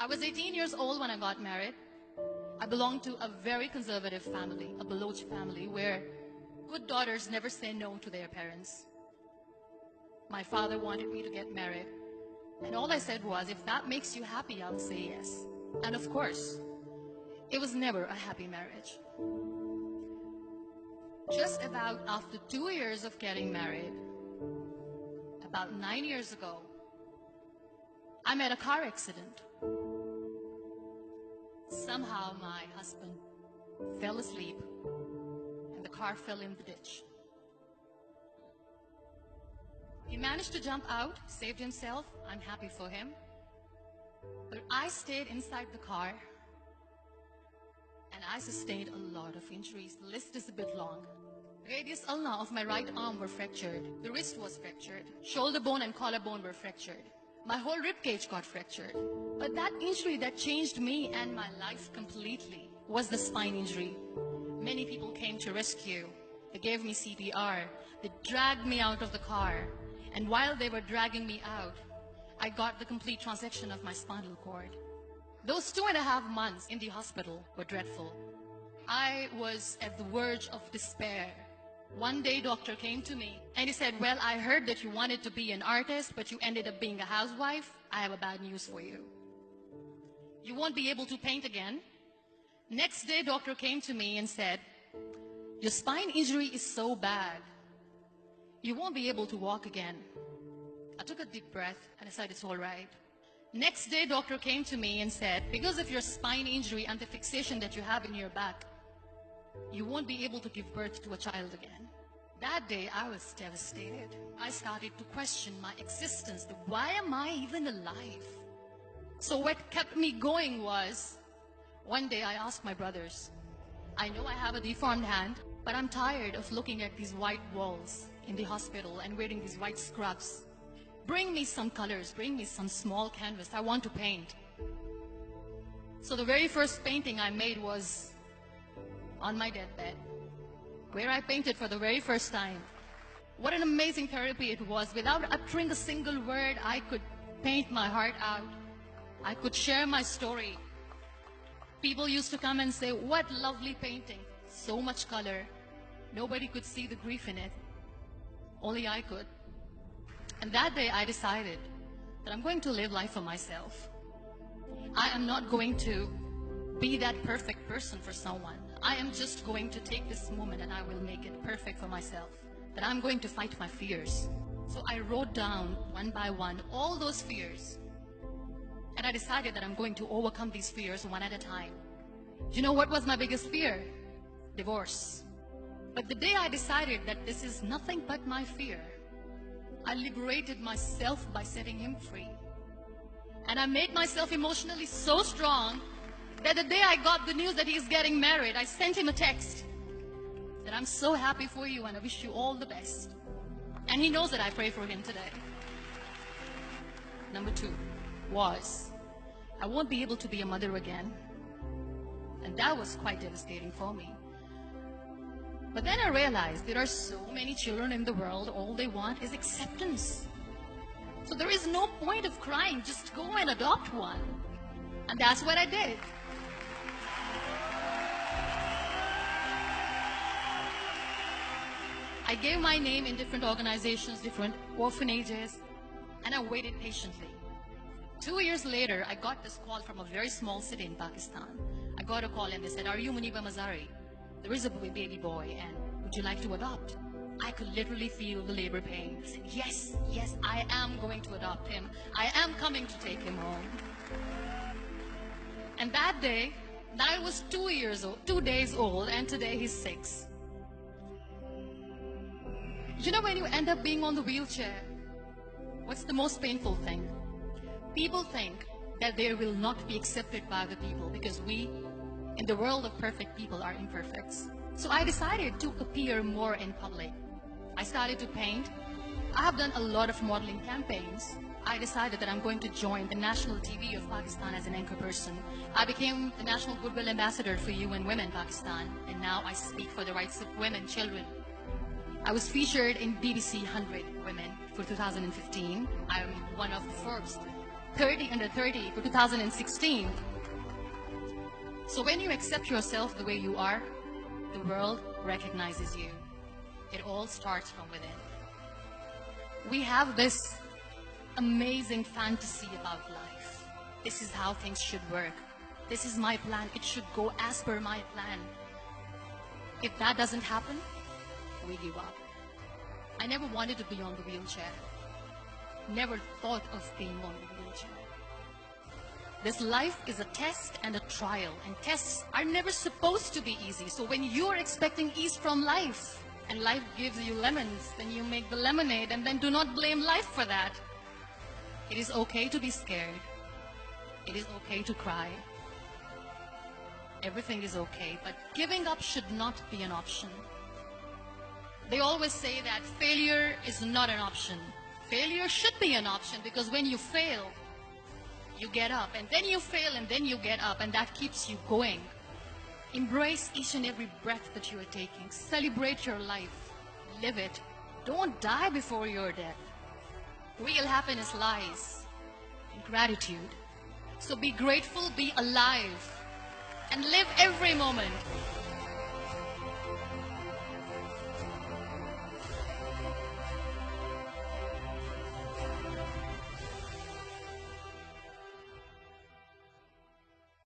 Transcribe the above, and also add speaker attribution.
Speaker 1: I was 18 years old when I got married. I belonged to a very conservative family, a Baloch family, where good daughters never say no to their parents. My father wanted me to get married, and all I said was, if that makes you happy, I'll say yes. And of course, it was never a happy marriage. Just about after 2 years of getting married, about 9 years ago, I met a car accident. Somehow my husband fell asleep and the car fell in the ditch. He managed to jump out, saved himself. I'm happy for him. But I stayed inside the car and I sustained a lot of injuries. The list is a bit long. Radius ulna of my right arm were fractured. The wrist was fractured. Shoulder bone and collarbone were fractured. My whole rib cage got fractured. But that injury that changed me and my life completely was the spine injury. Many people came to rescue. They gave me CPR. They dragged me out of the car. And while they were dragging me out, I got the complete transection of my spinal cord. Those 2.5 months in the hospital were dreadful. I was at the verge of despair. One day, doctor came to me and he said, well, I heard that you wanted to be an artist, but you ended up being a housewife. I have a bad news for you. You won't be able to paint again. Next day, doctor came to me and said, your spine injury is so bad, you won't be able to walk again. I took a deep breath and I said, it's all right. Next day, doctor came to me and said, because of your spine injury and the fixation that you have in your back, you won't be able to give birth to a child again. That day, I was devastated. I started to question my existence. Why am I even alive? So what kept me going was, one day I asked my brothers, I know I have a deformed hand, but I'm tired of looking at these white walls in the hospital and wearing these white scrubs. Bring me some colors, bring me some small canvas. I want to paint. So the very first painting I made was on my deathbed, where I painted for the very first time. What an amazing therapy it was. Without uttering a single word, I could paint my heart out. I could share my story. People used to come and say, what lovely painting. So much color. Nobody could see the grief in it. Only I could. And that day I decided that I'm going to live life for myself. I am not going to be that perfect person for someone. I am just going to take this moment and I will make it perfect for myself. That I'm going to fight my fears. So I wrote down one by one all those fears. And I decided that I'm going to overcome these fears one at a time. You know what was my biggest fear? Divorce. But the day I decided that this is nothing but my fear, I liberated myself by setting him free. And I made myself emotionally so strong that the day I got the news that he's getting married, I sent him a text that I'm so happy for you and I wish you all the best. And he knows that I pray for him today. Number 2 was, I won't be able to be a mother again. And that was quite devastating for me. But then I realized there are so many children in the world, all they want is acceptance. So there is no point of crying, just go and adopt one. And that's what I did. I gave my name in different organizations, different orphanages, and I waited patiently. 2 years later, I got this call from a very small city in Pakistan. I got a call and they said, are you Muniba Mazari? There is a baby boy and would you like to adopt? I could literally feel the labor pain. I said, yes, yes, I am going to adopt him. I am coming to take him home. And that day, I was 2 days old, and today he's 6. You know, when you end up being on the wheelchair, what's the most painful thing? People think that they will not be accepted by the people because we, in the world of perfect people, are imperfects. So I decided to appear more in public. I started to paint. I have done a lot of modeling campaigns. I decided that I'm going to join the national TV of Pakistan as an anchor person. I became the National Goodwill Ambassador for UN Women Pakistan, and now I speak for the rights of women, children. I was featured in BBC 100 Women for 2015. I'm one of the Forbes 30 under 30 for 2016. So when you accept yourself the way you are, the world recognizes you. It all starts from within. We have this amazing fantasy about life. This is how things should work. This is my plan. It should go as per my plan. If that doesn't happen, we give up. I never wanted to be on the wheelchair. Never thought of being on the wheelchair. This life is a test and a trial, and tests are never supposed to be easy. So when you're expecting ease from life, and life gives you lemons, then you make the lemonade, and then do not blame life for that. It is okay to be scared. It is okay to cry. Everything is okay, but giving up should not be an option. They always say that failure is not an option. Failure should be an option, because when you fail, you get up, and then you fail, and then you get up, and that keeps you going. Embrace each and every breath that you are taking. Celebrate your life. Live it. Don't die before your death. Real happiness lies in gratitude. So be grateful, be alive, and live every moment.